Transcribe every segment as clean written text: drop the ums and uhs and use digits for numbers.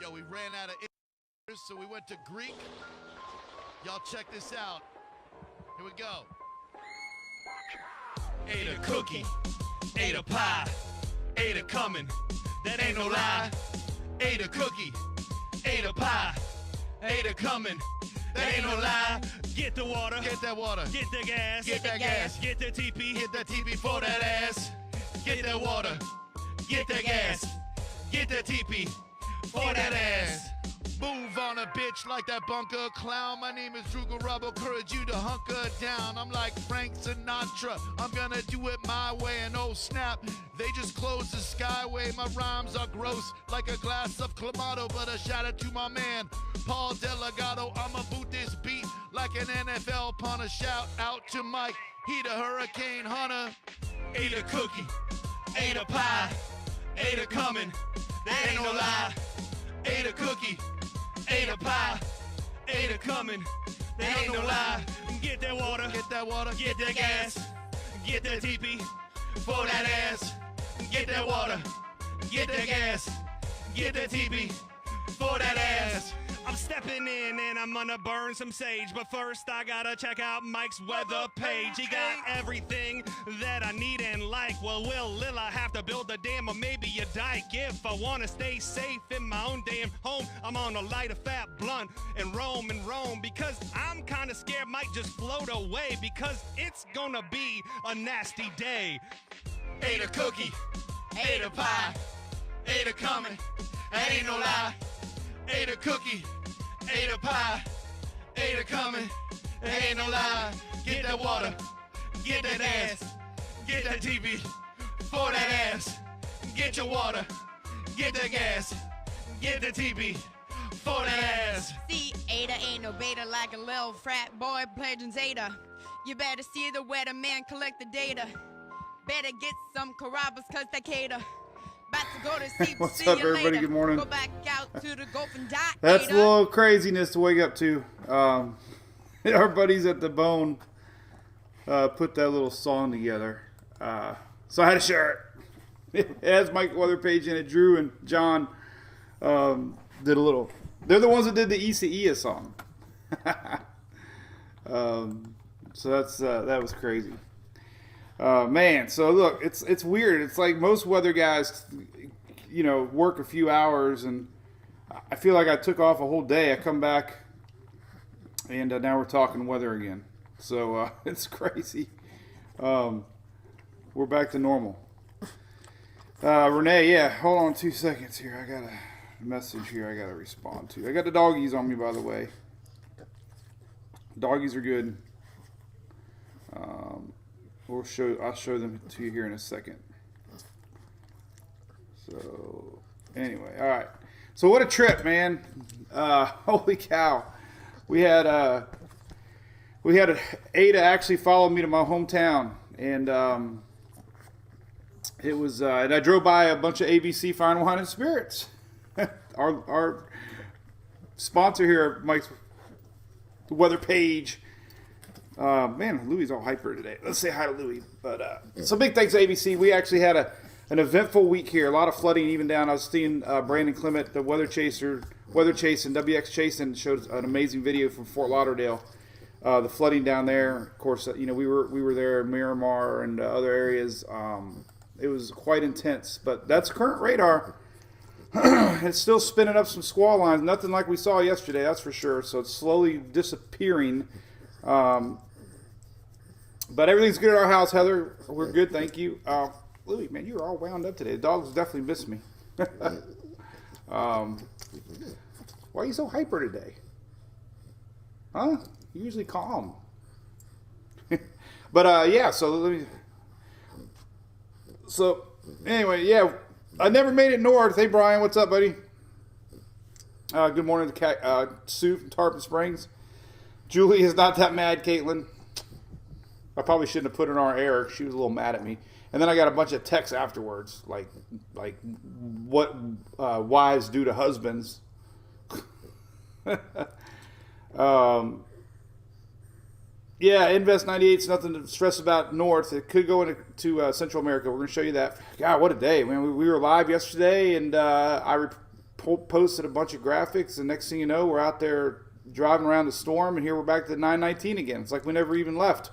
Yo, we ran out of English, so we went to Greek. Y'all check this out. Here we go. Ate a cookie, ate a pie, ate a coming. That ain't no lie. Ate a cookie, ate a pie, ate a coming. That ain't no lie. Get the water, get that water, get the gas, get that gas, get the TP, hit that TP for that ass. Get that water, get that gas, get that TP for that ass. Move on a bitch like that bunker clown. My name is Drew Garabo, encourage you to hunker down. I'm like Frank Sinatra, I'm gonna do it my way. And oh snap, they just closed the skyway. My rhymes are gross like a glass of Clamato, but a shout out to my man Paul Delgado. I'ma boot this beat like an NFL punter. Shout out to Mike, he the hurricane hunter. Ate a cookie, ate a pie, ate a coming, that ain't no lie. Ate a cookie, ate a pie, ate a coming, that ain't no lie. Get that water, get that gas, get that TP for that ass. Get that water, get that gas, get that TP for that ass. I'm stepping in and I'm gonna burn some sage, but first I gotta check out Mike's weather page. He got everything that I need and like. Well, will I have to build a dam or maybe a dike? If I wanna stay safe in my own damn home, I'm on a light of fat blunt and roam because I'm kinda scared might just float away because it's gonna be a nasty day. Ate a cookie, ate a pie, ate a coming, that ain't no lie. Ate a cookie, ate a pie, ate a coming, that ain't no lie. Get that water, get that ass, get that TV for that ass. Get your water, get that gas, get the TV for that ass. See, Ada ain't no beta like a little frat boy pledging Zeta. You better see the weatherman collect the data. Better get some Carrabba's cause they cater. About to go to sleep. What's See up, you everybody? later. Good morning. Go back out to the Gulf and die. That's a Ada. little craziness to wake up to. Our buddies at the Bone put that little song together. So I had to share it. It has Mike Weather page in it. Drew and John did a little. They're the ones that did the ECE song. So that was crazy. Man, so look, it's weird. It's like most weather guys, work a few hours, and I feel like I took off a whole day. I come back, and now we're talking weather again. So it's crazy. We're back to normal. Renee, yeah, hold on 2 seconds here. I got a message here I got to respond to. I got the doggies on me, by the way. Doggies are good. I'll show them to you here in a second. So anyway, all right. So what a trip, man! Holy cow! We had Ada actually follow me to my hometown, and it was and I drove by a bunch of ABC Fine Wine and Spirits. our sponsor here, Mike's weather page. Man, Louis all hyper today. Let's say hi to Louis. But so big thanks to ABC. We actually had an eventful week here. A lot of flooding even down. I was seeing Brandon Clement, the Weather Chase and WX Chasing showed an amazing video from Fort Lauderdale. The flooding down there. Of course, we were there in Miramar and other areas. It was quite intense. But that's current radar. It's still spinning up some squall lines. Nothing like we saw yesterday, that's for sure. So it's slowly disappearing. But everything's good at our house, Heather. We're good, thank you. Louis, man, you're all wound up today. The dogs definitely miss me. Why are you so hyper today? Huh? You're usually calm. But yeah, so anyway, yeah, I never made it north. Hey, Brian, what's up, buddy? Good morning to Sue from Tarpon Springs. Julie is not that mad, Caitlin. I probably shouldn't have put her on air. She was a little mad at me. And then I got a bunch of texts afterwards, like what wives do to husbands. Yeah, Invest 98 is nothing to stress about north. It could go into Central America. We're going to show you that. God, what a day, man. We were live yesterday, and I posted a bunch of graphics, and next thing you know, we're out there driving around the storm, and here we're back to 919 again. It's like we never even left.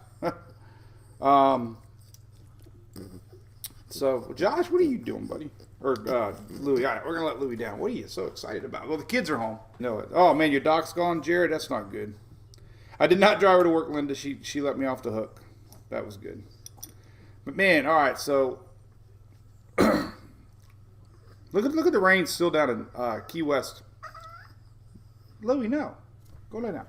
So, Josh, what are you doing, buddy? Or Louie? All right, we're gonna let Louie down. What are you so excited about? Well, the kids are home. No, oh man, your doc's gone, Jared. That's not good. I did not drive her to work, Linda. She let me off the hook. That was good. But man, all right. So look at the rain still down in Key West. Louie, no, go lay down.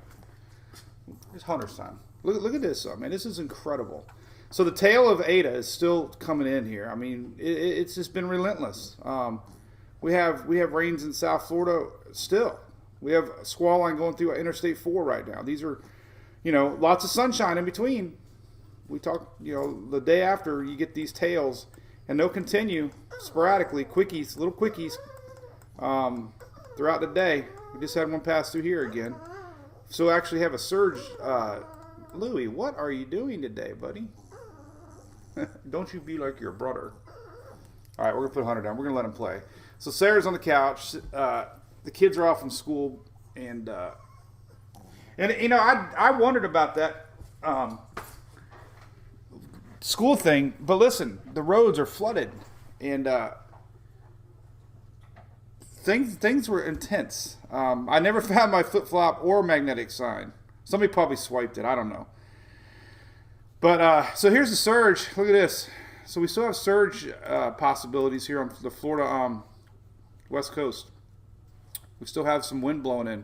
It's Hunter's time. Look at this, man. This is incredible. So the tail of Ada is still coming in here. I mean, it's just been relentless. We have rains in South Florida still. We have a squall line going through Interstate 4 right now. These are, lots of sunshine in between. We talk, the day after you get these tails, and they'll continue sporadically, little quickies, throughout the day. We just had one pass through here again. So actually have a surge. Louie, what are you doing today, buddy? Don't you be like your brother. All right, we're going to put Hunter down. We're going to let him play. So Sarah's on the couch. The kids are off from school. And I wondered about that school thing. But listen, the roads are flooded. And things were intense. I never found my flip-flop or magnetic sign. Somebody probably swiped it. I don't know. But so here's the surge. Look at this. So we still have surge possibilities here on the Florida west coast. We still have some wind blowing in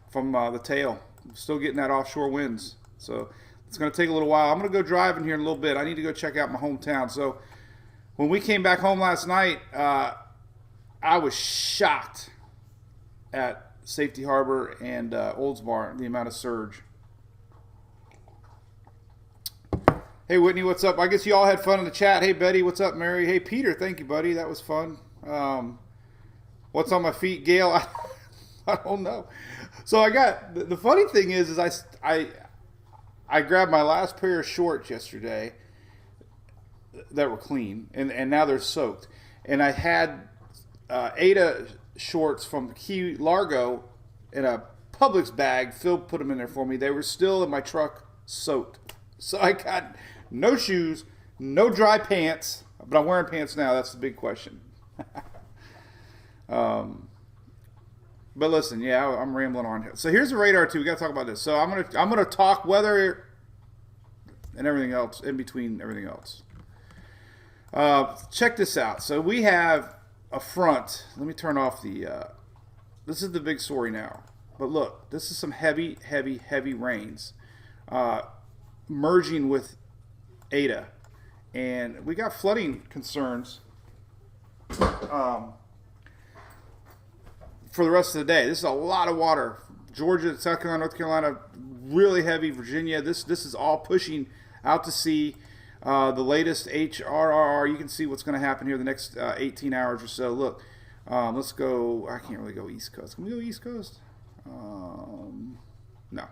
from the tail. We're still getting that offshore winds. So it's going to take a little while. I'm going to go driving here in a little bit. I need to go check out my hometown. So when we came back home last night, I was shocked at Safety Harbor and Oldsmar, the amount of surge. Hey, Whitney, what's up? I guess you all had fun in the chat. Hey, Betty, what's up, Mary? Hey, Peter, thank you, buddy. That was fun. What's on my feet, Gail? I don't know. So I got, the funny thing is I grabbed my last pair of shorts yesterday that were clean, and now they're soaked. And I had Ada shorts from Key Largo in a Publix bag. Phil put them in there for me. They were still in my truck soaked. So I got no shoes, no dry pants, but I'm wearing pants now. That's the big question. But listen, yeah, I'm rambling on here. So here's the radar too. We got to talk about this. So I'm gonna talk weather and everything else in between everything else. Check this out. So we have a front. Let me turn off the. This is the big story now. But look, this is some heavy rains. Merging with Ada, and we got flooding concerns for the rest of the day. This is a lot of water. Georgia, South Carolina, North Carolina, really heavy. Virginia, this is all pushing out to sea. The latest HRRR, you can see what's going to happen here the next 18 hours or so. Look, let's go. I can't really go East Coast. Can we go East Coast? No,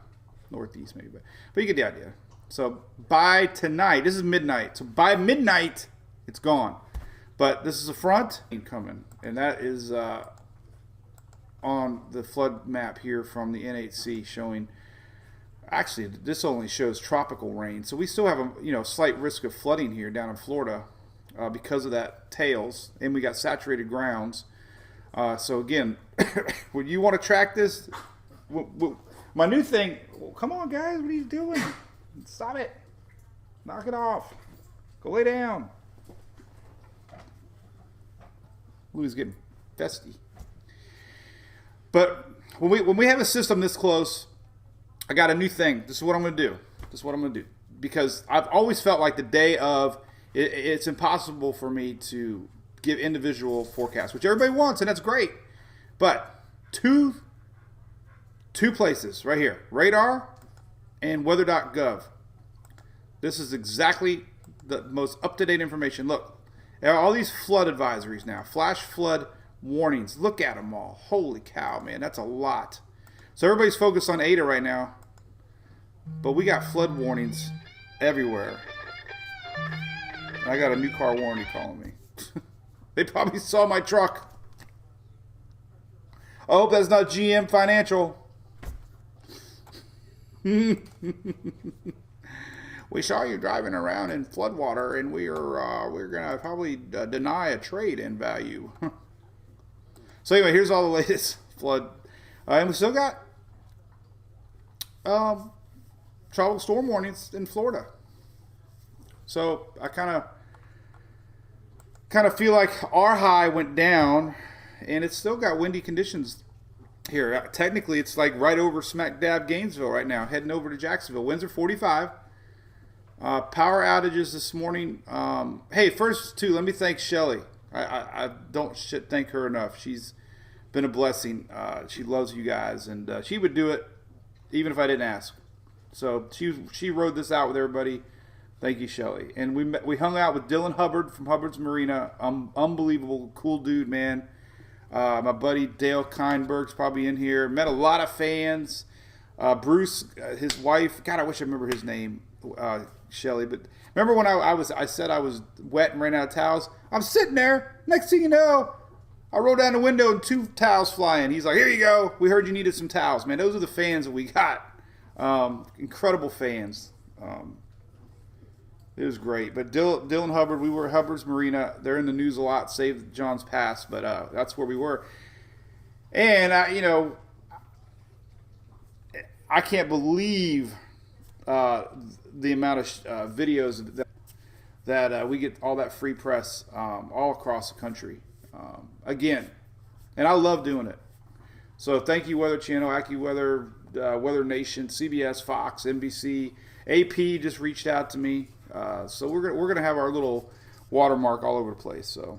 Northeast maybe, but you get the idea. So by tonight, this is midnight. So by midnight, it's gone. But this is a front coming, and that is on the flood map here from the NHC showing. Actually, this only shows tropical rain, so we still have a slight risk of flooding here down in Florida because of that tails, and we got saturated grounds. So again, when you want to track this, my new thing. Well, come on, guys, what are you doing? Stop it. Knock it off. Go lay down. Louie's getting festy. But when we have a system this close, I got a new thing. This is what I'm going to do. Because I've always felt like the day of, it's impossible for me to give individual forecasts, which everybody wants, and that's great. But two places right here, radar and weather.gov. This is exactly the most up-to-date information. Look, there are all these flood advisories now, flash flood warnings. Look at them all. Holy cow, man, that's a lot. So everybody's focused on Ada right now, but we got flood warnings everywhere. And I got a new car warranty calling me. They probably saw my truck. I hope that's not GM Financial. We saw you driving around in floodwater, and we're gonna probably deny a trade-in value. So anyway, here's all the latest flood, and we still got tropical storm warnings in Florida. So I kind of feel like our high went down, and it's still got windy conditions here. Technically, it's like right over smack dab Gainesville right now, heading over to Jacksonville. Winds are 45. Power outages this morning. Hey, first, too, let me thank Shelly. I don't thank her enough. She's been a blessing. She loves you guys, and she would do it even if I didn't ask. So she rode this out with everybody. Thank you, Shelly. And we hung out with Dylan Hubbard from Hubbard's Marina. Unbelievable, cool dude, man. My buddy Dale Kindberg's probably in here. Met a lot of fans. Bruce, his wife. God, I wish I remember his name. Shelly, but remember when I said I was wet and ran out of towels? I'm sitting there. Next thing you know, I roll down the window and 2 towels fly in. He's like, "Here you go. We heard you needed some towels, man." Those are the fans that we got. Incredible fans. It was great. But Dylan Hubbard, we were at Hubbard's Marina. They're in the news a lot. Saved John's Pass, but that's where we were. And I can't believe the amount of videos that we get, all that free press all across the country. Again, and I love doing it. So thank you, Weather Channel, AccuWeather, Weather Nation, CBS, Fox, NBC, AP just reached out to me. So we're gonna have our little watermark all over the place. So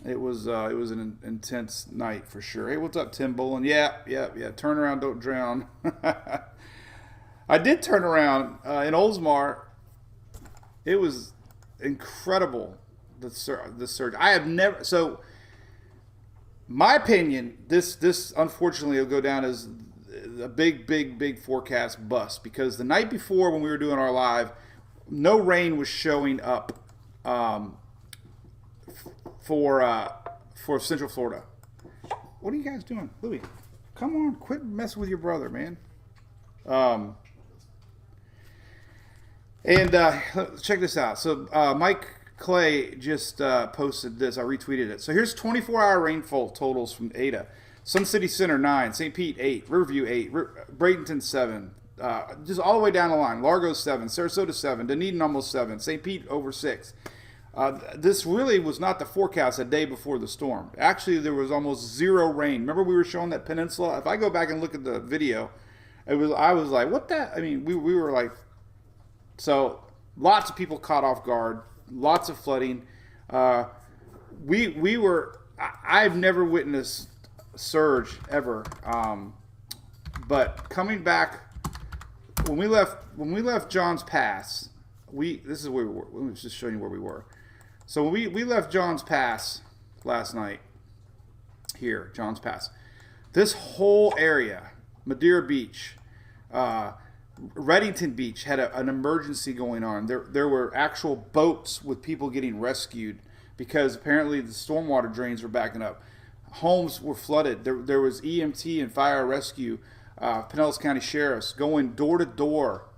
it was an intense night for sure. Hey, what's up, Tim Bullen? Yeah. Turn around, don't drown. I did turn around in Oldsmar. It was incredible, the surge. I have never. So, my opinion, this unfortunately will go down as a big forecast bust, because the night before when we were doing our live, no rain was showing up for Central Florida. What are you guys doing? Louis, come on, quit messing with your brother, man. Check this out. So Mike Clay just posted this. I retweeted it. So here's 24-hour rainfall totals from Ada. Sun City Center 9, St. Pete 8, Riverview 8, Bradenton 7, just all the way down the line. Largo 7, Sarasota 7, Dunedin almost 7, St. Pete over 6. This really was not the forecast a day before the storm. Actually, there was almost zero rain. Remember we were showing that peninsula? If I go back and look at the video, I was like, what that? I mean, we were like, so lots of people caught off guard, lots of flooding. I've never witnessed a surge ever. But coming back, when we left John's Pass, this is where we were. Let me just show you where we were. So we left John's Pass last night. Here, John's Pass. This whole area, Madeira Beach, Reddington Beach had an emergency going on. There were actual boats with people getting rescued because apparently the stormwater drains were backing up. Homes were flooded. There was EMT and fire rescue, Pinellas County Sheriffs going door to door,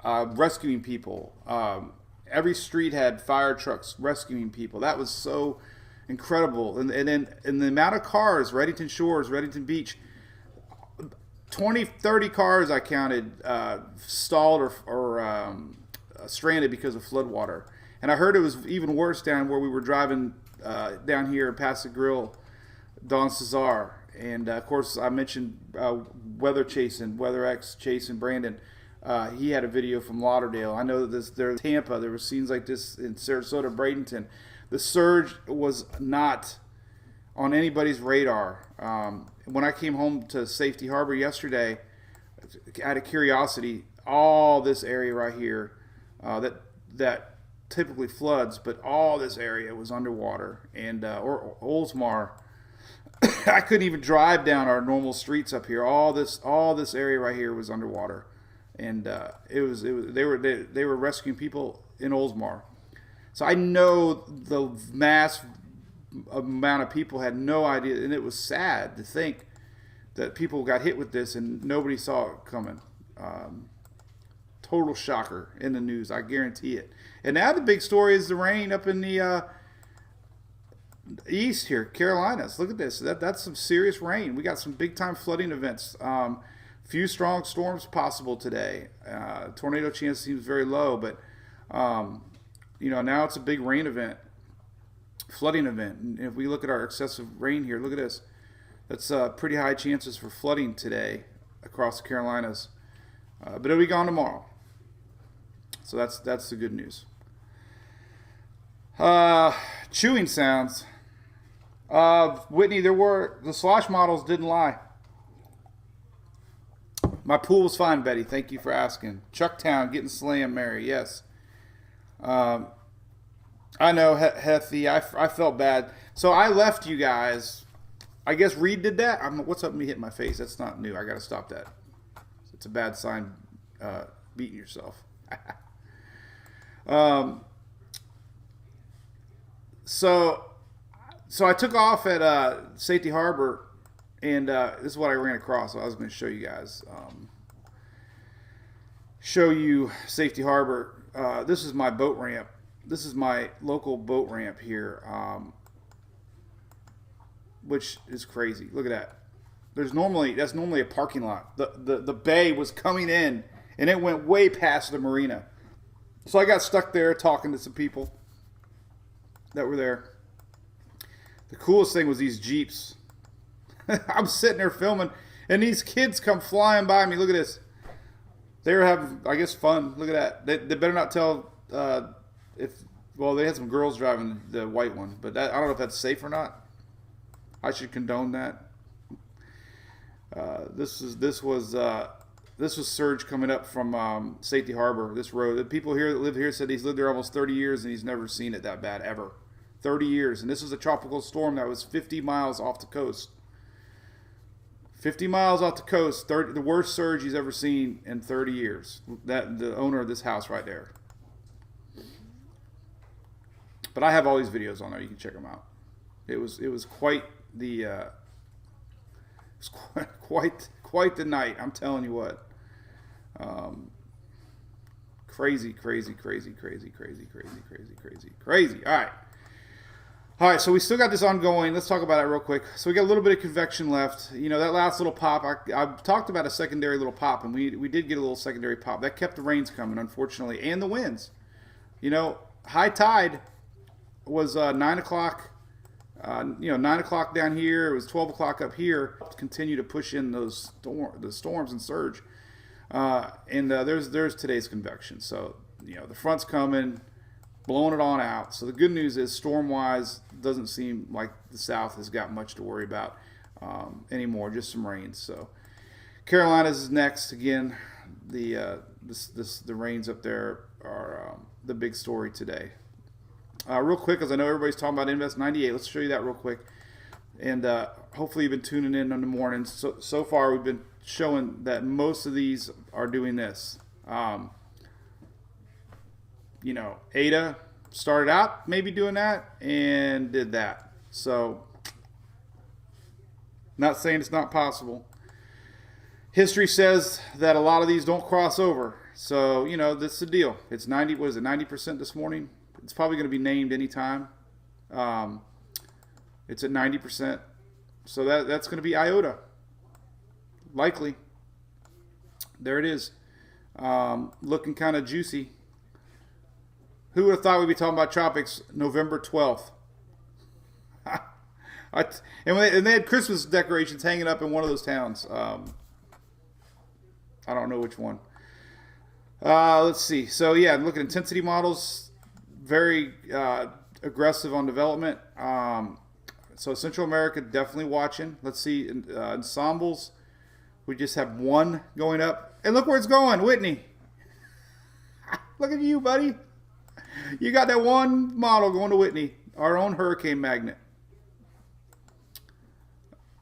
rescuing people. Every street had fire trucks rescuing people. That was so incredible. And then the amount of cars, Reddington Shores, Reddington Beach, 20, 30 cars I counted stalled or stranded because of floodwater. And I heard it was even worse down where we were driving down here past the grill, Don Cesar. And, of course, I mentioned WeatherX, Chasing Brandon. He had a video from Lauderdale. I know that there in Tampa, there were scenes like this in Sarasota, Bradenton. The surge was not on anybody's radar. When I came home to Safety Harbor yesterday, out of curiosity, all this area right here that typically floods, but all this area was underwater. And or Oldsmar, I couldn't even drive down our normal streets up here. All this area right here was underwater. And they were rescuing people in Oldsmar. So I know the amount of people had no idea, and it was sad to think that people got hit with this and nobody saw it coming. Total shocker in the news, I guarantee it. And now the big story is the rain up in the east here, Carolinas. Look at this. That's some serious rain. We got some big-time flooding events. Few strong storms possible today. Tornado chance seems very low, but now it's a big rain event, flooding event. And if we look at our excessive rain here, look at this. That's pretty high chances for flooding today across the Carolinas. But it'll be gone tomorrow. So that's the good news. Chewing sounds. Whitney, the slosh models didn't lie. My pool was fine, Betty. Thank you for asking. Chucktown getting slammed, Mary. Yes. I know, Hethy. I felt bad. So I left you guys. I guess Reed did that. What's up with me hitting my face? That's not new. I got to stop that. It's a bad sign, beating yourself. So I took off at Safety Harbor, and this is what I ran across. So I was going to show you guys. Show you Safety Harbor. This is my boat ramp. This is my local boat ramp here. Which is crazy. Look at that. That's normally a parking lot. The bay was coming in, and it went way past the marina. So I got stuck there talking to some people that were there. The coolest thing was these Jeeps. I'm sitting there filming, and these kids come flying by me. Look at this. They were having, I guess, fun. Look at that. They better not tell they had some girls driving the white one, but I don't know if that's safe or not. I should condone that. This was surge coming up from Safety Harbor. This road. The people here that live here said he's lived there almost 30 years and he's never seen it that bad ever. 30 years, and this was a tropical storm that was 50 miles off the coast. 50 miles off the coast. The worst surge he's ever seen in 30 years. That the owner of this house right there. But I have all these videos on there. You can check them out. It was quite the quite the night. I'm telling you what. Crazy. All right, so we still got this ongoing. Let's talk about it real quick. So we got a little bit of convection left. That last little pop, I talked about a secondary little pop, and we did get a little secondary pop. That kept the rains coming, unfortunately, and the winds. High tide was 9 o'clock. 9 o'clock down here. It was 12 o'clock up here. Continue to push in the storms and surge. There's today's convection. So the front's coming, blowing it on out. So the good news is, storm-wise, doesn't seem like the South has got much to worry about anymore. Just some rains. So Carolinas is next. Again, the rains up there are the big story today. Real quick, because I know everybody's talking about Invest 98. Let's show you that real quick. And hopefully you've been tuning in the mornings. So far, we've been showing that most of these are doing this. Ada started out maybe doing that and did that. So, not saying it's not possible. History says that a lot of these don't cross over. So, that's the deal. It's 90% this morning? It's probably going to be named anytime. It's at 90%. So that's going to be IOTA. Likely. There it is. Looking kind of juicy. Who would have thought we'd be talking about Tropics November 12th? And they had Christmas decorations hanging up in one of those towns. I don't know which one. Let's see. So, yeah, look at intensity models. Very aggressive on development. So Central America, definitely watching. Let's see. Ensembles. We just have one going up. And look where it's going, Whitney. Look at you, buddy. You got that one model going to Whitney. Our own hurricane magnet.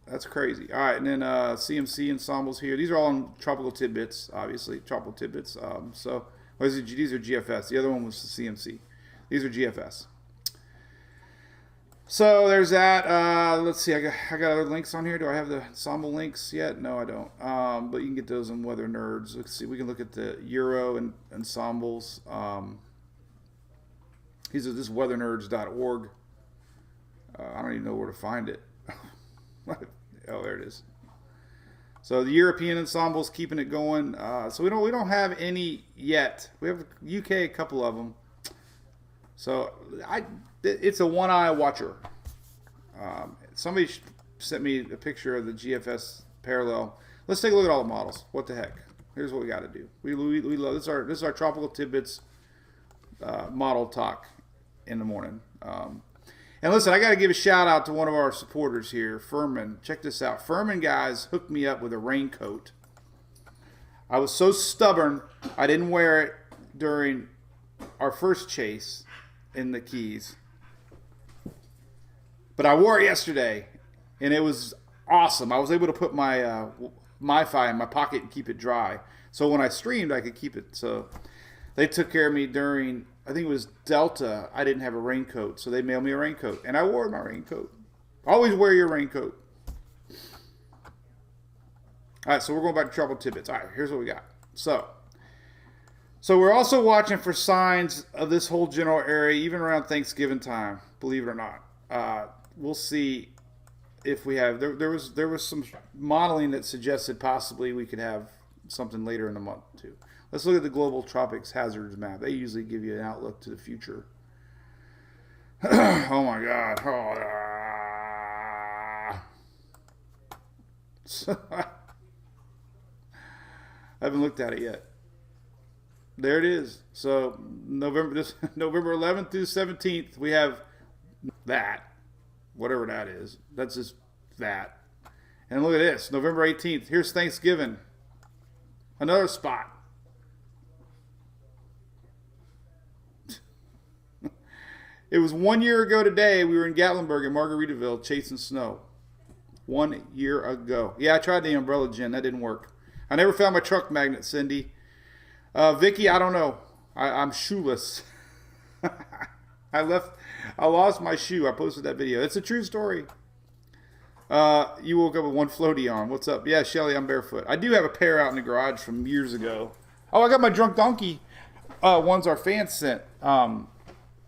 That's crazy. All right, and then CMC Ensembles here. These are all on Tropical Tidbits, obviously. Tropical Tidbits. These are GFS. The other one was the CMC. These are GFS. So there's that. Let's see. I got other links on here. Do I have the ensemble links yet? No, I don't. But you can get those on Weather Nerds. Let's see. We can look at the Euro and ensembles. This is weathernerds.org. I don't even know where to find it. Oh, there it is. So the European ensembles keeping it going. So we don't have any yet. We have UK, a couple of them. So it's a one-eye watcher. Somebody sent me a picture of the GFS parallel. Let's take a look at all the models. What the heck? Here's what we got to do. We love this is our Tropical Tidbits model talk in the morning. And listen, I got to give a shout out to one of our supporters here, Furman. Check this out. Furman guys hooked me up with a raincoat. I was so stubborn, I didn't wear it during our first chase in the Keys. But I wore it yesterday, and it was awesome. I was able to put my MiFi in my pocket and keep it dry. So when I streamed, I could keep it. So they took care of me during, I think it was Delta. I didn't have a raincoat, so they mailed me a raincoat. And I wore my raincoat. Always wear your raincoat. All right, so we're going back to Tropical Tidbits. All right, here's what we got. So we're also watching for signs of this whole general area, even around Thanksgiving time, believe it or not. We'll see if we have, there was some modeling that suggested possibly we could have something later in the month too. Let's look at the global tropics hazards map. They usually give you an outlook to the future. Oh my God. I haven't looked at it yet. There it is. So November 11th through 17th, we have that, whatever that is. That's just that. And look at this, November 18th. Here's Thanksgiving. Another spot. It was 1 year ago today. We were in Gatlinburg and Margaritaville chasing snow. 1 year ago. Yeah, I tried the umbrella gin. That didn't work. I never found my truck magnet, Cindy. Vicky, I don't know. I'm shoeless. I lost my shoe. I posted that video. It's a true story. You woke up with one floaty on. What's up? Yeah, Shelly, I'm barefoot. I do have a pair out in the garage from years ago. Oh, I got my Drunk Donkey ones our fans sent. I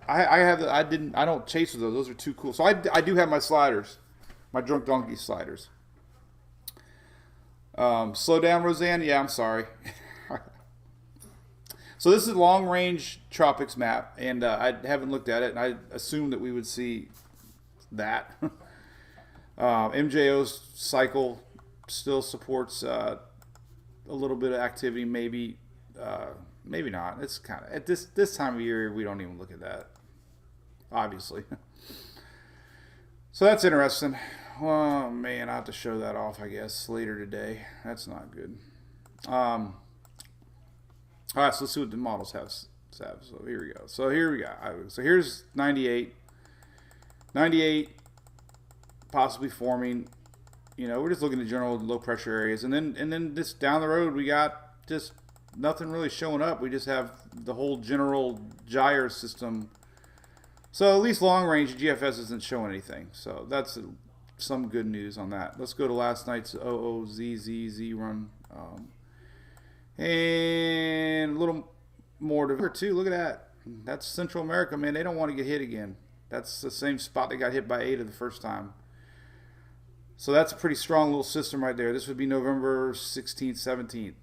don't chase with those. Those are too cool. So I do have my sliders, my Drunk Donkey sliders. Slow down, Roseanne. Yeah, I'm sorry. So this is a long-range tropics map, and I haven't looked at it, and I assumed that we would see that. MJO's cycle still supports a little bit of activity, maybe not. It's kind of at this time of year we don't even look at that, obviously. So that's interesting. Oh man, I have to show that off, I guess, later today. That's not good. All right, so let's see what the models have. So here we go. So here we go. So here's 98. 98 possibly forming. You know, we're just looking at general low pressure areas, and then this down the road we got just nothing really showing up. We just have the whole general gyre system. So at least long range GFS isn't showing anything. So that's some good news on that. Let's go to last night's OOZZZ run. And a little more to too. Look at that. That's Central America, man. They don't want to get hit again. That's the same spot they got hit by Ada the first time. So that's a pretty strong little system right there. This would be November 16th, 17th.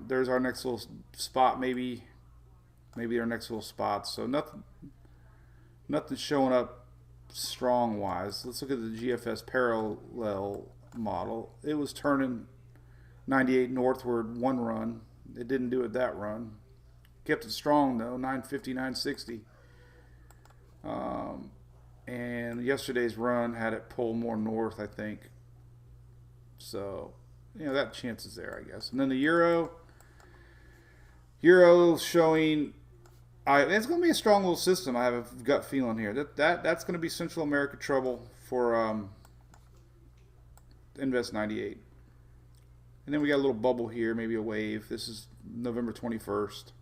There's our next little spot, maybe our next little spot. So nothing showing up strong wise. Let's look at the GFS parallel model. It was turning 98 northward one run. It didn't do it that run. Kept it strong though, 950, 960. And yesterday's run had it pull more north, I think. So, you know, that chance is there, I guess. And then the Euro showing, it's going to be a strong little system. I have a gut feeling here. That's going to be Central America trouble for Invest 98. And then we got a little bubble here, maybe a wave. This is November 21st.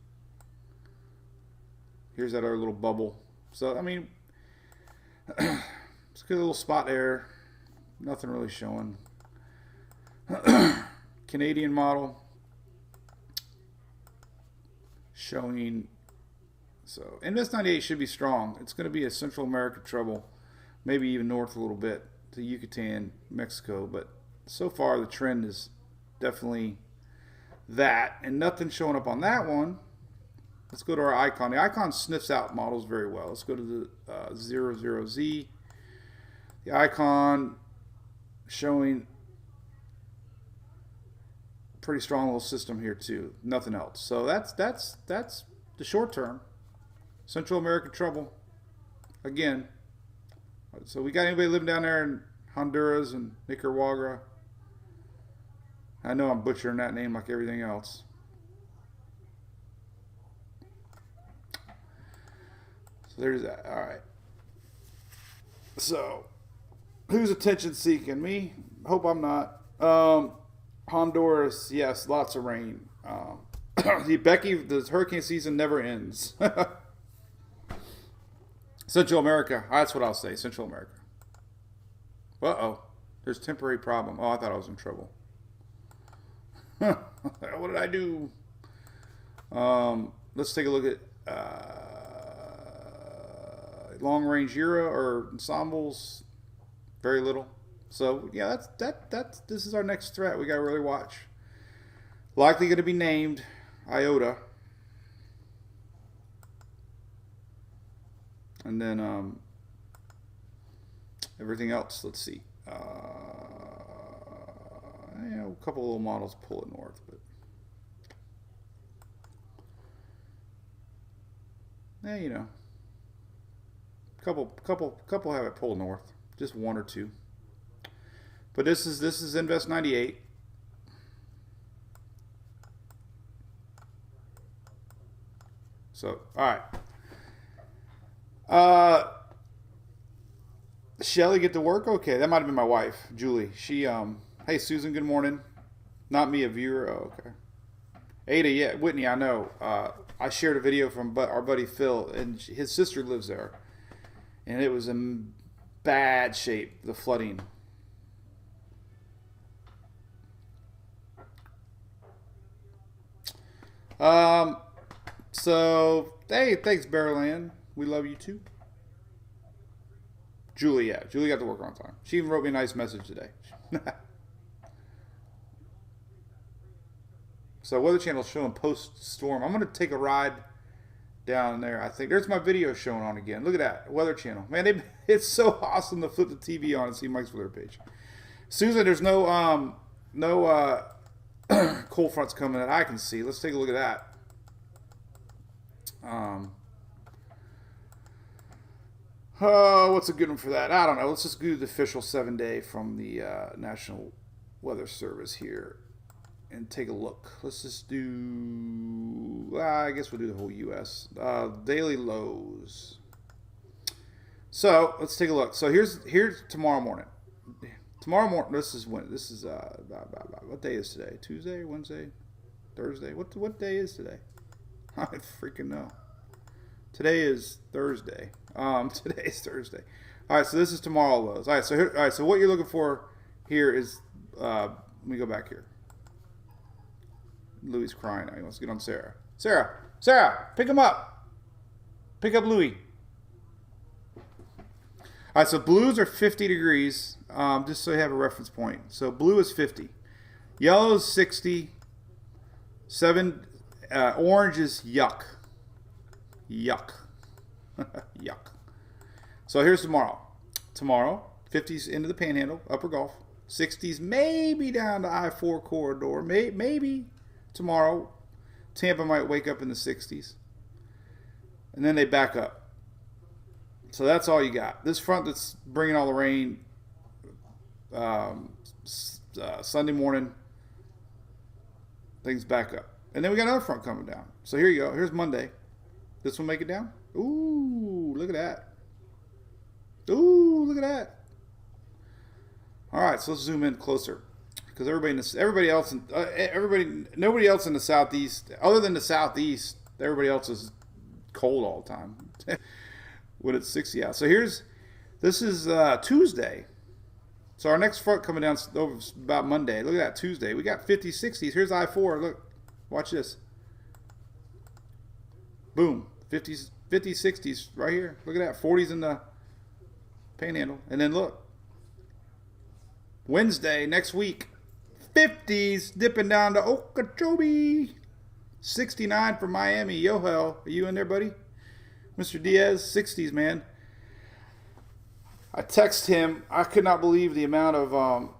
Here's that other little bubble. So, I mean, get a little spot there. Nothing really showing. Canadian model showing. So Invest 98 should be strong. It's going to be a Central America trouble, maybe even north a little bit to Yucatan, Mexico. But so far the trend is definitely that, and nothing showing up on that one. Let's go to our icon. The icon sniffs out models very well. Let's go to the 00Z. The icon showing pretty strong little system here too. Nothing else. So that's the short term. Central American trouble again. So we got anybody living down there in Honduras and Nicaragua? I know I'm butchering that name like everything else. So there's that. All right. So who's attention seeking? Me? Hope I'm not. Honduras, yes, lots of rain. The hurricane season never ends. Central America, that's what I'll say. Central America. Uh-oh. There's temporary problem. Oh, I thought I was in trouble. What did I do? Let's take a look at long range Euro or ensembles. Very little. So yeah, that's this is our next threat. We gotta really watch. Likely gonna be named Iota. And then everything else, let's see. A couple little models pull it north, but couple have it pull north, just one or two. But this is Invest 98. So all right. Shelly get to work? Okay, that might have been my wife, Julie. She, hey Susan, good morning. Not me, a viewer. Oh, okay. Ada, yeah, Whitney, I know. I shared a video from our buddy Phil, and his sister lives there, and it was in bad shape. The flooding. So hey, thanks, Bearland. We love you too. Julie, yeah. Julie got to work on time. She even wrote me a nice message today. So Weather Channel showing post-storm. I'm going to take a ride down there. I think there's my video showing on again. Look at that. Weather Channel. Man, it's so awesome to flip the TV on and see Mike's weather page. Susan, there's no cold fronts coming that I can see. Let's take a look at that. What's a good one for that? I don't know. Let's just do the official 7-day from the National Weather Service here and take a look. Let's just do, I guess we'll do the whole U.S. Daily lows. So let's take a look. So here's tomorrow morning. Tomorrow morning. This is when. This is what day is today? Tuesday, Wednesday, Thursday. What day is today? I don't freaking know. Today is Thursday. Today's Thursday. All right, so this is tomorrow lows. All right, so what you're looking for here is let me go back here. Louis crying now. He wants to get on Sarah. Sarah, pick him up. Pick up Louis. All right, so blues are 50 degrees, just so you have a reference point. So blue is 50. Yellow is 60. Orange is yuck. Yuck. So here's tomorrow. Tomorrow, 50s into the Panhandle, Upper Gulf. 60s maybe down to I-4 corridor. Maybe tomorrow, Tampa might wake up in the 60s. And then they back up. So that's all you got. This front that's bringing all the rain Sunday morning, things back up. And then we got another front coming down. So here you go. Here's Monday. This one make it down? Ooh, look at that. Ooh, look at that. All right, so let's zoom in closer, because nobody else in the southeast, other than the southeast, everybody else is cold all the time when it's 60 out. So here's This is Tuesday. So our next front coming down over about Monday. Look at that, Tuesday. We got 50s, 60s. Here's I-4. Look. Watch this. Boom. 50s, 60s right here. Look at that. 40s in the panhandle. And then look. Wednesday, next week. 50s dipping down to Okeechobee. 69 for Miami. Yo, hell. Are you in there, buddy? Mr. Diaz, 60s, man. I text him. I could not believe the amount of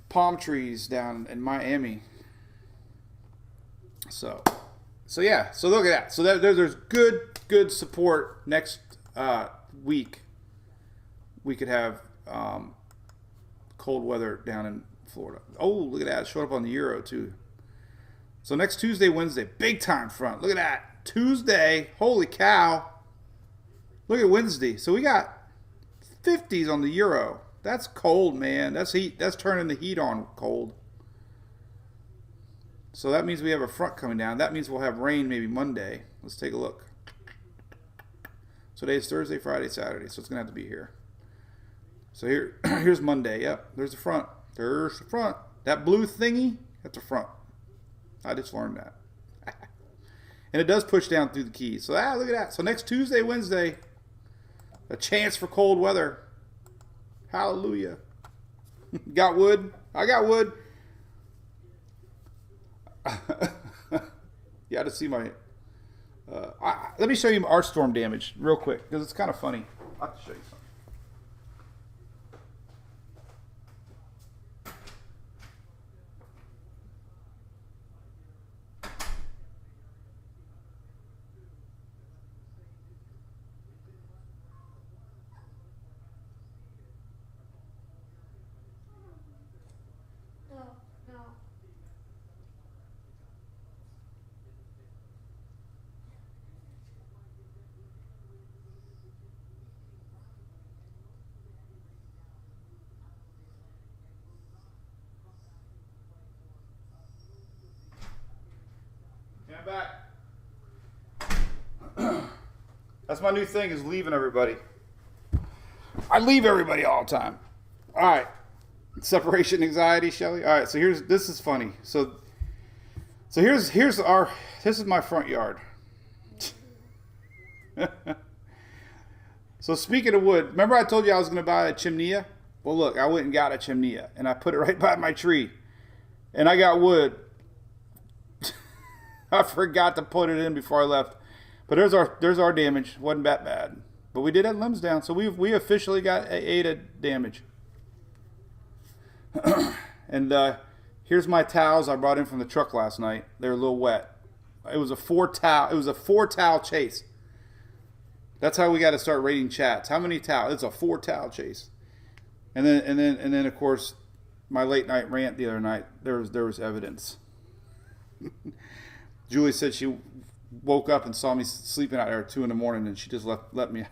palm trees down in Miami. So yeah. So look at that. So there's good support next week. We could have cold weather down in Florida. Oh, look at that. It showed up on the Euro too. So next Tuesday, Wednesday, big time front. Look at that. Tuesday. Holy cow. Look at Wednesday. So we got 50s on the Euro. That's cold, man. That's heat. That's turning the heat on cold. So that means we have a front coming down. That means we'll have rain maybe Monday. Let's take a look. So today's Thursday, Friday, Saturday. So it's going to have to be here. So here's Monday. Yep. There's the front. There's the front. That blue thingy, that's the front. I just learned that. And it does push down through the Keys. So look at that. So next Tuesday, Wednesday, a chance for cold weather. Hallelujah. Got wood? I got wood. You got to see my... let me show you our storm damage real quick because it's kind of funny. I'll have to show you something. Back. That's my new thing, is leaving everybody. I leave everybody all the time. All right. Separation anxiety, Shelly. All right, so this is funny. So here's this is my front yard. So speaking of wood, remember I told you I was going to buy a chimney? Well, look, I went and got a chimney and I put it right by my tree. And I got wood. I forgot to put it in before I left. But there's our damage. Wasn't that bad. But we did have limbs down. So we officially got 8 damage. And here's my towels I brought in from the truck last night. They were a little wet. It was a 4 towel chase. That's how we got to start rating chats. How many towels? It's a 4 towel chase. And then of course my late night rant the other night, there was evidence. Julie said she woke up and saw me sleeping out there at 2 in the morning, and she just let me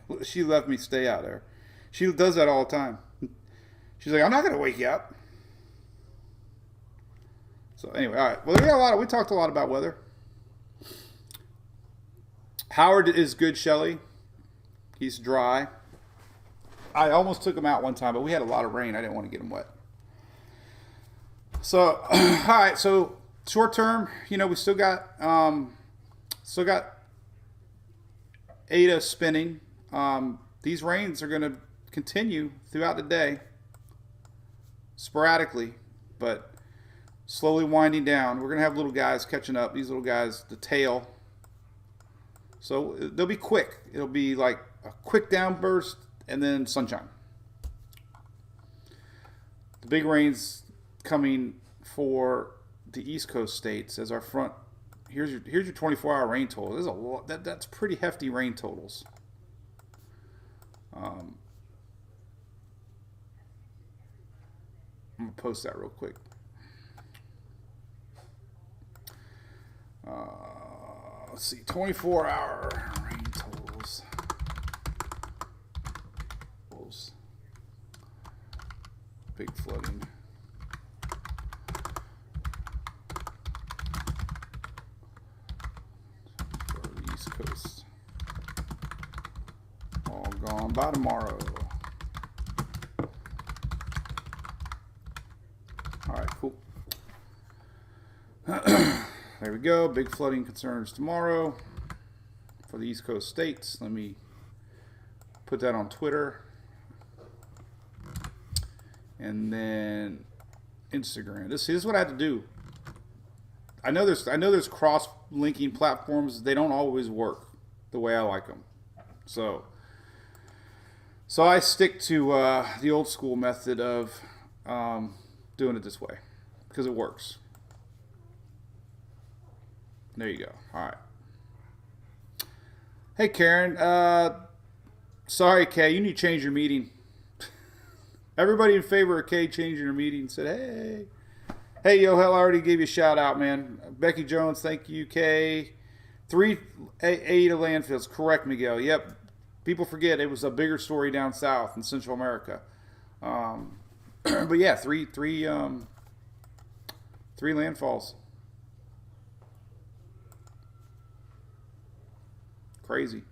stay out there. She does that all the time. She's like, I'm not gonna wake you up. So anyway, all right. Well, we talked a lot about weather. Howard is good, Shelly. He's dry. I almost took him out one time, but we had a lot of rain. I didn't want to get him wet. So, all right. So short term, we still got Ada spinning. These rains are going to continue throughout the day, sporadically, but slowly winding down. We're going to have little guys catching up. These little guys, the tail. So they'll be quick. It'll be like a quick downburst and then sunshine. The big rains coming for the East Coast states as our front. Here's your 24-hour rain total. There's a lot. That's pretty hefty rain totals. I'm gonna post that real quick. Let's see, 24-hour rain totals. Big flooding. For the East Coast. All gone by tomorrow. Cool. There we go. Big flooding concerns tomorrow for the East Coast states. Let me put that on Twitter. And then Instagram. This is what I have to do. I know there's cross-linking platforms. They don't always work the way I like them. So I stick to the old school method of doing it this way because it works. There you go. All right. Hey, Karen. Sorry, Kay. You need to change your meeting. Everybody in favor of Kay changing her meeting said, hey. Hey, yo, hell, I already gave you a shout out, man. Becky Jones, thank you, Kay. 3 Ada landfills. Correct, Miguel. Yep. People forget it was a bigger story down south in Central America. But yeah, three landfalls. Crazy.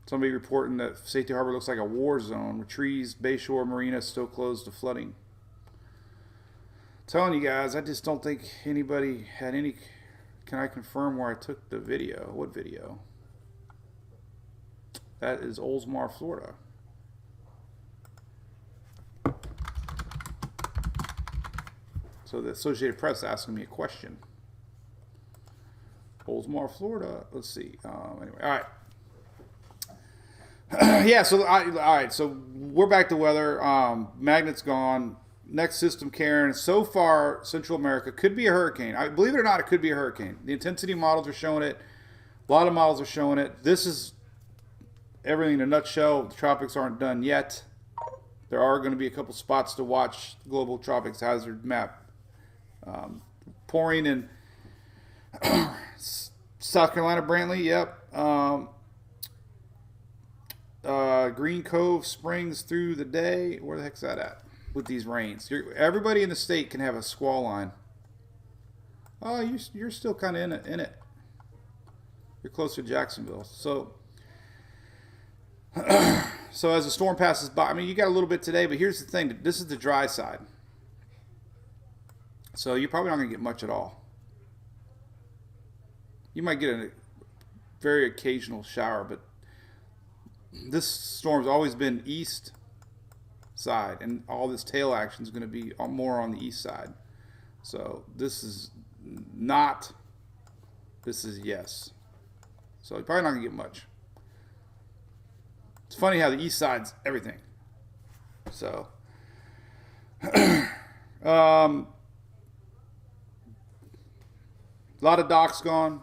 Somebody reporting that Safety Harbor looks like a war zone with trees, bayshore, marina still closed to flooding. Telling you guys, I just don't think anybody had any. Can I confirm where I took the video? What video? That is Oldsmar, Florida. So the Associated Press asking me a question. Oldsmar, Florida. Let's see. Anyway, all right. Yeah. So all right. So we're back to weather. Magnet's gone. Next system, Karen. So far, Central America could be a hurricane. Believe it or not, it could be a hurricane. The intensity models are showing it. A lot of models are showing it. This is everything in a nutshell. The tropics aren't done yet. There are going to be a couple spots to watch. Global tropics hazard map. Pouring in South Carolina, Brantley. Yep. Green Cove Springs through the day. Where the heck's that at? With these rains, everybody in the state can have a squall line. Oh, you're still kind of in it. You're close to Jacksonville. So as the storm passes by, I mean, you got a little bit today, but here's the thing. This is the dry side. So you're probably not going to get much at all. You might get a very occasional shower, but this storm's always been east side, and all this tail action is going to be more on the east side. So this is not, this is yes. So you're probably not going to get much. It's funny how the east side's everything. So a lot of docks gone.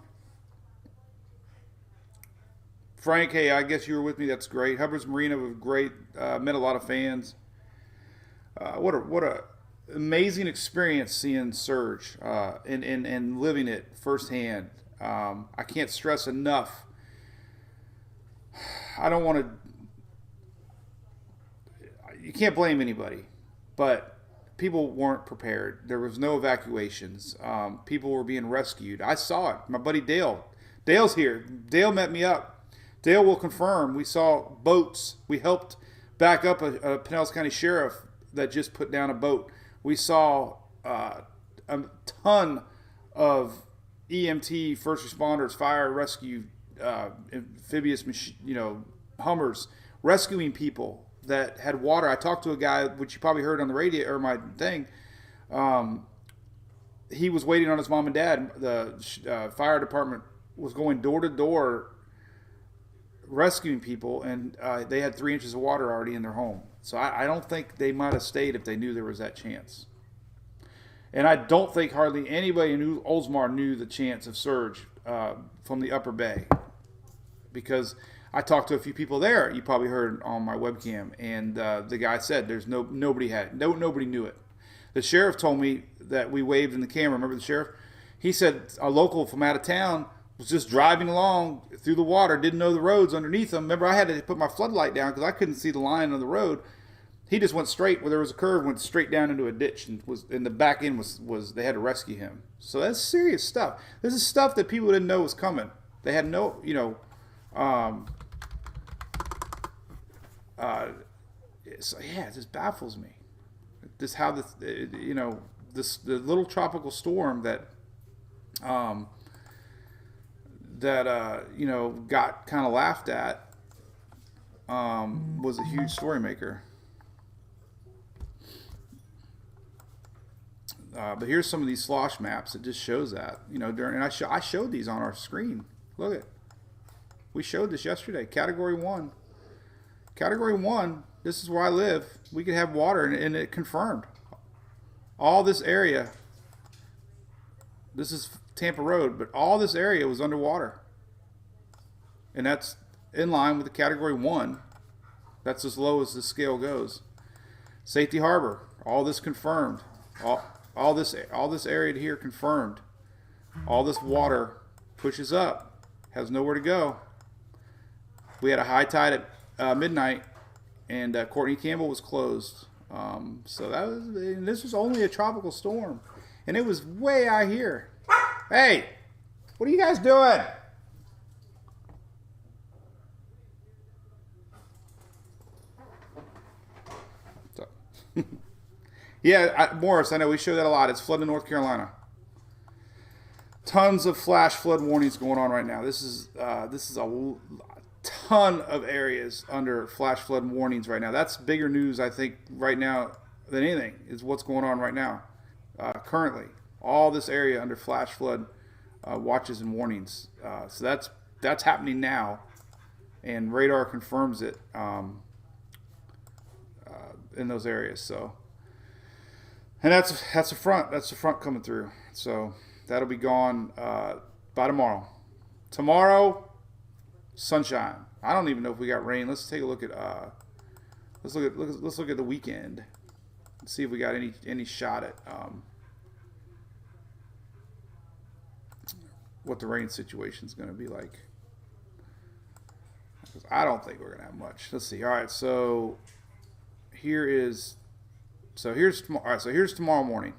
Frank, hey, I guess you were with me. That's great. Hubbard's Marina was great. Met a lot of fans. What a amazing experience seeing surge and living it firsthand. I can't stress enough. I don't want to. You can't blame anybody, but people weren't prepared. There was no evacuations. People were being rescued. I saw it. My buddy Dale. Dale's here. Dale met me up. Dale will confirm. We saw boats. We helped back up a Pinellas County sheriff that just put down a boat. We saw a ton of EMT, first responders, fire, rescue, amphibious, Hummers, rescuing people that had water. I talked to a guy, which you probably heard on the radio or my thing. He was waiting on his mom and dad. The fire department was going door to door rescuing people, and they had 3 inches of water already in their home. So I don't think they might have stayed if they knew there was that chance. And I don't think hardly anybody in Oldsmar knew the chance of surge from the upper bay, because I talked to a few people there. You probably heard on my webcam, and the guy said nobody knew it. The sheriff told me that we waved in the camera. Remember the sheriff? He said a local from out of town was just driving along through the water, didn't know the roads underneath them. Remember, I had to put my floodlight down because I couldn't see the line on the road. He just went straight where there was a curve, went straight down into a ditch, and was in the back end was they had to rescue him. So that's serious stuff. This is stuff that people didn't know was coming. They had no, it just baffles me. This how this the little tropical storm that got kind of laughed at was a huge story maker. But here's some of these slosh maps. It just shows that, I showed these on our screen. Look at, we showed this yesterday. Category 1. Category 1, this is where I live. We could have water, and it confirmed. All this area, this is Tampa Road, but all this area was underwater. And that's in line with the Category 1. That's as low as the scale goes. Safety Harbor, all this confirmed. All this area here confirmed. All this water pushes up, has nowhere to go. We had a high tide at midnight, and Courtney Campbell was closed. So this was only a tropical storm, and it was way out here. Hey, what are you guys doing? Yeah, Morris, I know we show that a lot. It's flooding in North Carolina. Tons of flash flood warnings going on right now. This is a ton of areas under flash flood warnings right now. That's bigger news, I think, right now than anything is what's going on right now. Currently, all this area under flash flood watches and warnings. So that's happening now, and radar confirms it in those areas. So. And that's the front. That's the front coming through. So that'll be gone by tomorrow. Tomorrow, sunshine. I don't even know if we got rain. Let's take a look at let's look at the weekend. Let's see if we got any shot at what the rain situation is going to be like. I don't think we're going to have much. Let's see. All right. So here's tomorrow. All right, so here's tomorrow morning.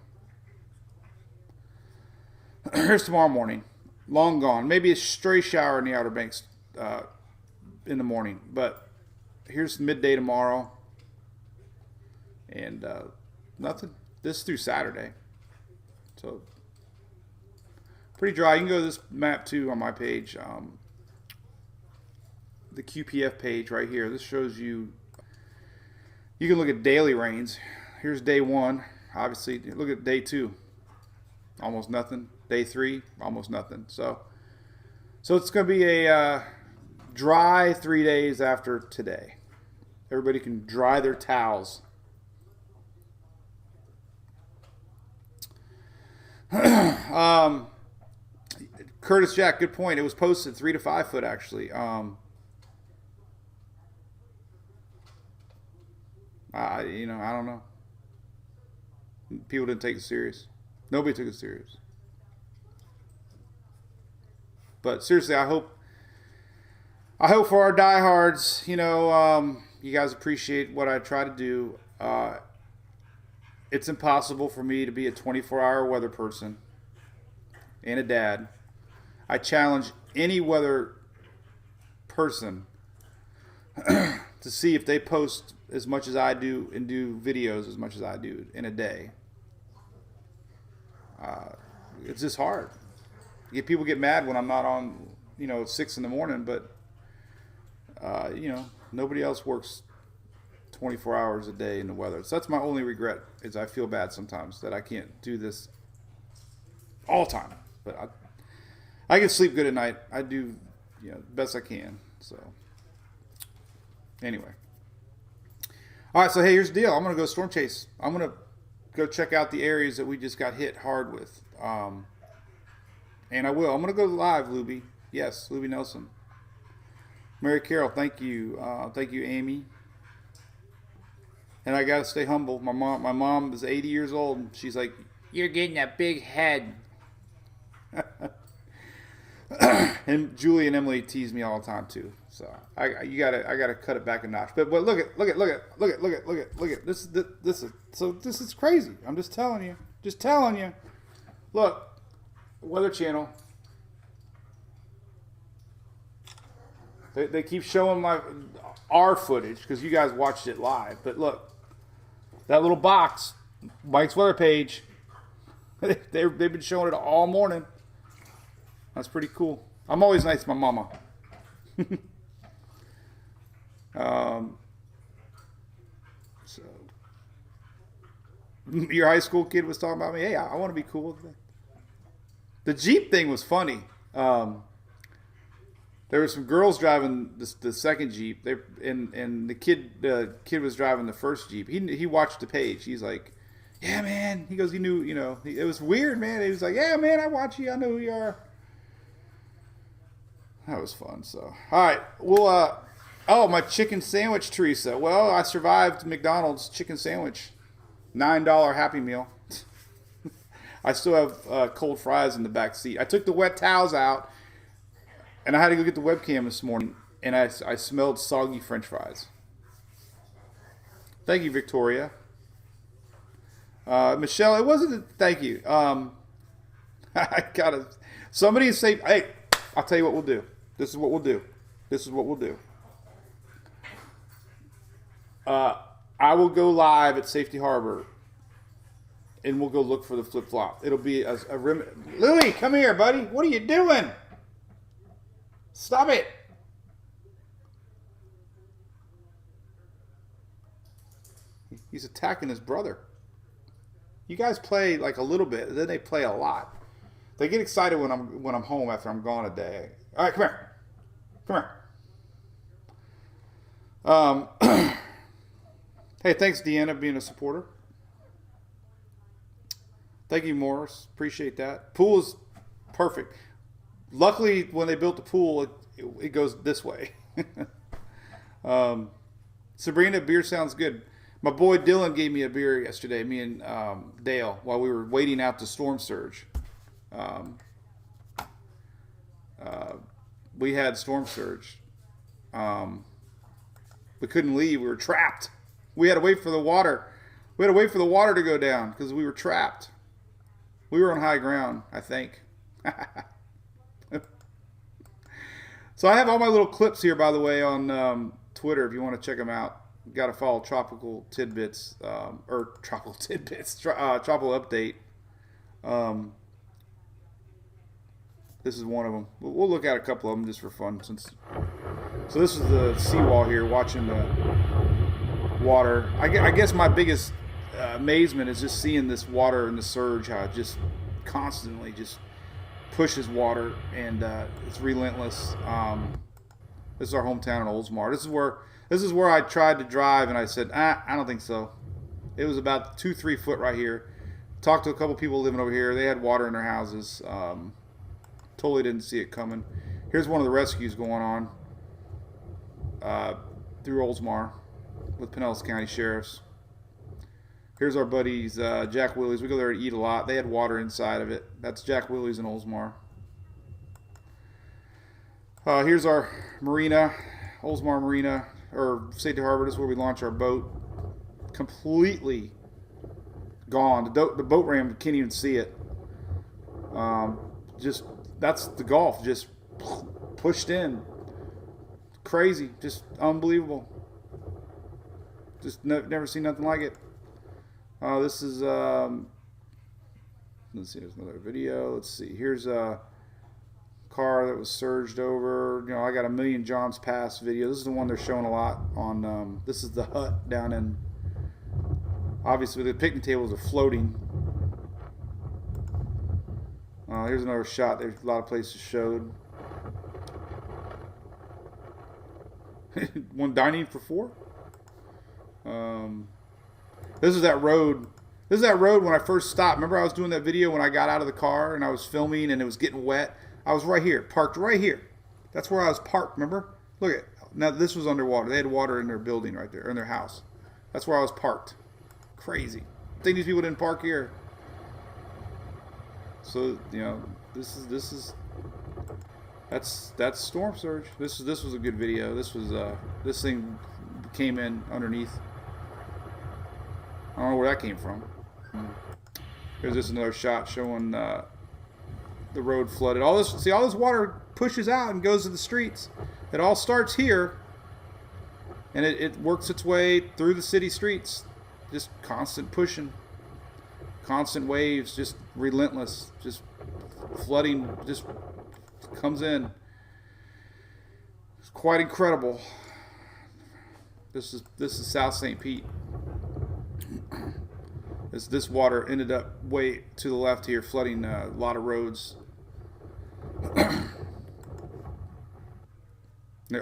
Here's tomorrow morning. Long gone. Maybe a stray shower in the Outer Banks in the morning. But here's midday tomorrow. And nothing. This is through Saturday. So pretty dry. You can go to this map too on my page. The QPF page right here. This shows you. You can look at daily rains. Here's day 1. Obviously, look at day 2. Almost nothing. Day 3, almost nothing. So it's going to be a dry 3 days after today. Everybody can dry their towels. Curtis Jack, good point. It was posted 3 to 5 foot actually. I don't know. People didn't take it serious. Nobody took it serious. But seriously, I hope for our diehards, you guys appreciate what I try to do. It's impossible for me to be a 24-hour weather person and a dad. I challenge any weather person to see if they post as much as I do and do videos as much as I do in a day. It's just hard. People get mad when I'm not on, at 6 in the morning, but nobody else works 24 hours a day in the weather. So that's my only regret, is I feel bad sometimes that I can't do this all the time. But I can sleep good at night. I do, the best I can. So anyway. All right, so hey, here's the deal. I'm going to go storm chase. I'm going to go check out the areas that we just got hit hard with. And I will. I'm going to go live, Luby. Yes, Luby Nelson. Mary Carroll, thank you. Thank you, Amy. And I got to stay humble. My mom is 80 years old. She's like, you're getting a big head. And Julie and Emily tease me all the time too. So I gotta cut it back a notch. But look at this is crazy. I'm just telling you. Look, Weather Channel. They keep showing our footage because you guys watched it live. But look, that little box, Mike's weather page. They've been showing it all morning. That's pretty cool. I'm always nice to my mama. So your high school kid was talking about me. Hey, I want to be cool with that. The Jeep thing was funny. There were some girls driving the second Jeep. And the kid was driving the first Jeep. He watched the page. He's like, yeah, man. He goes, he knew, it was weird, man. He was like, yeah, man, I watch you. I know who you are. That was fun. So, all right. Well, my chicken sandwich, Teresa. Well, I survived McDonald's chicken sandwich. $9 Happy Meal. I still have cold fries in the back seat. I took the wet towels out, and I had to go get the webcam this morning, and I smelled soggy French fries. Thank you, Victoria. Michelle, it wasn't. Thank you. I gotta. Somebody say, hey, I'll tell you what we'll do. This is what we'll do. I will go live at Safety Harbor, and we'll go look for the flip-flop. It'll be a Louie, come here, buddy. What are you doing? Stop it. He's attacking his brother. You guys play like a little bit, then they play a lot. They get excited when I'm home after I'm gone a day. All right, come here. Hey, thanks, Deanna, being a supporter. Thank you, Morris. Appreciate that. Pool is perfect. Luckily, when they built the pool, it goes this way. Sabrina, beer sounds good. My boy Dylan gave me a beer yesterday, me and Dale, while we were waiting out the storm surge. We had storm surge. We couldn't leave. We were trapped. We had to wait for the water. We had to wait for the water to go down because we were trapped. We were on high ground, I think. So I have all my little clips here, by the way, on Twitter if you want to check them out. You got to follow Tropical Tidbits, Tropical Update. This is one of them. We'll look at a couple of them just for fun. So this is the seawall here, watching the water. I guess my biggest amazement is just seeing this water and the surge, how it just constantly just pushes water, and it's relentless. This is our hometown in Oldsmar. This is where I tried to drive, and I said, I don't think so. It was about 2-3 foot right here. Talked to a couple people living over here. They had water in their houses. Totally didn't see it coming. Here's one of the rescues going on through Oldsmar with Pinellas County Sheriffs. Here's our buddies, Jack Willie's. We go there to eat a lot. They had water inside of it. That's Jack Willie's in Oldsmar. Here's our marina, Oldsmar Marina, or Safety Harbor. This is where we launch our boat. Completely gone. The boat ramp, can't even see it. That's the Gulf, just pushed in. Crazy, just unbelievable. Just never seen nothing like it. This is, let's see, there's another video. Let's see, here's a car that was surged over. I got a Million Johns Pass video. This is the one they're showing a lot on, this is the hut down in, obviously the picnic tables are floating. Here's another shot. There's a lot of places showed. One dining for 4. This is that road. This is that road when I first stopped. Remember I was doing that video when I got out of the car and I was filming and it was getting wet? I was right here, parked right here. That's where I was parked, remember? Look at it. Now this was underwater. They had water in their building right there, or in their house. That's where I was parked. Crazy. I think these people didn't park here. So, that's storm surge. This was a good video. This thing came in underneath. I don't know where that came from. Here's just another shot showing the road flooded. All this water pushes out and goes to the streets. It all starts here, and it works its way through the city streets. Just constant pushing, constant waves, just relentless, just flooding, just comes in. It's quite incredible. This is South St. Pete. This water ended up way to the left here, flooding a lot of roads.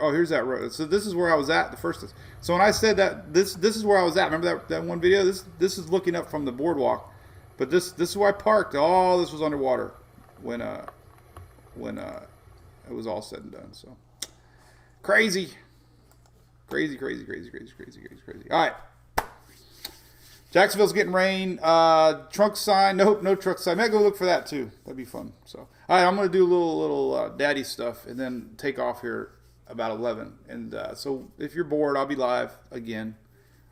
Oh, here's that road. So this is where I was at the first. So when I said that this is where I was at. Remember that one video? This is looking up from the boardwalk, but this is where I parked. All this was underwater when it was all said and done. So crazy. All right. Jacksonville's getting rain. Trunk sign. Nope, no truck sign. Maybe go look for that too. That'd be fun. So, all right, I'm gonna do a little daddy stuff and then take off here about 11. And so if you're bored, I'll be live again.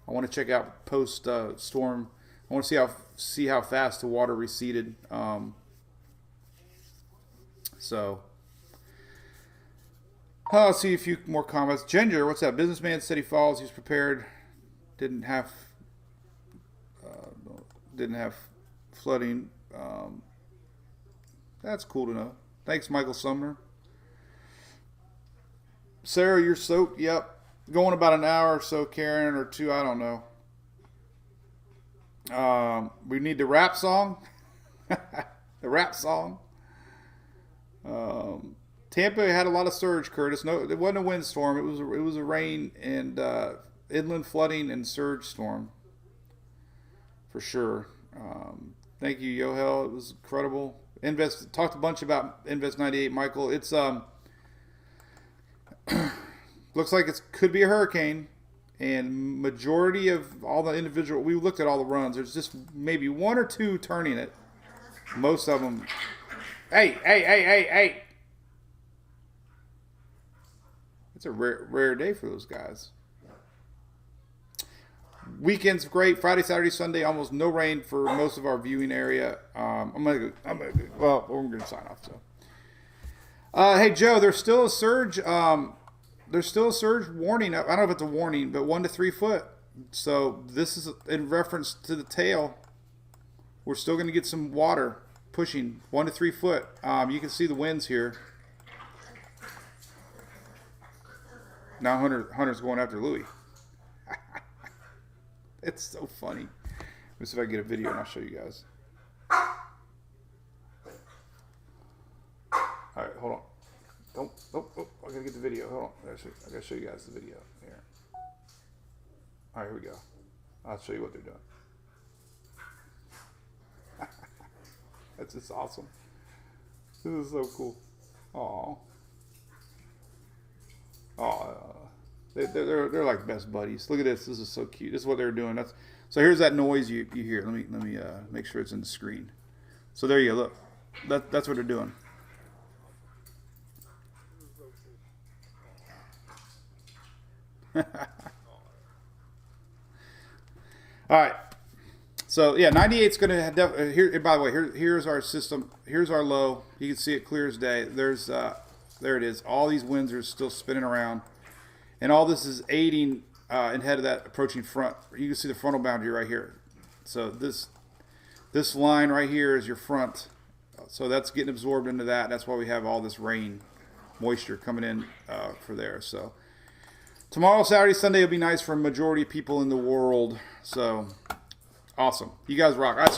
I want to check out post storm. I want to see how fast the water receded. I'll see a few more comments. Ginger, what's that? Businessman said he falls. He's prepared. Didn't have flooding. That's cool to know. Thanks, Michael Sumner. Sarah, you're soaked. Yep. Going about an hour or so, Karen, or two. I don't know. We need the rap song. The rap song. Tampa had a lot of surge, Curtis. No, it wasn't a windstorm. It was a rain and inland flooding and surge storm. For sure. Thank you, Yohel. It was incredible. Talked a bunch about Invest 98, Michael. It's looks like it could be a hurricane, and majority of all the individual. We looked at all the runs. There's just maybe one or two turning it. Most of them. Hey! It's a rare day for those guys. Weekend's great. Friday, Saturday, Sunday, almost no rain for most of our viewing area. I'm gonna go. Well, we're gonna sign off. So, hey Joe, there's still a surge. There's still a surge warning. I don't know if it's a warning, but 1 to 3 foot. So this is in reference to the tail. We're still gonna get some water pushing 1 to 3 foot. You can see the winds here. Now Hunter's going after Louis. It's so funny. Let me see if I can get a video and I'll show you guys. All right, hold on. Oh, I gotta get the video. Hold on. I gotta show you guys the video. Here. All right, here we go. I'll show you what they're doing. That's just awesome. This is so cool. They're like best buddies. Look at this. This is so cute. This is what they're doing. So here's that noise you hear. Let me make sure it's in the screen. So there you go. Look, that's what they're doing. All right. So yeah, 98's going to have here. By the way, here's our system. Here's our low. You can see it clear as day. There it is. All these winds are still spinning around. And all this is aiding ahead of that approaching front. You can see the frontal boundary right here. So this line right here is your front. So that's getting absorbed into that. That's why we have all this rain, moisture coming in for there. So tomorrow, Saturday, Sunday will be nice for a majority of people in the world. So awesome. You guys rock. All right, so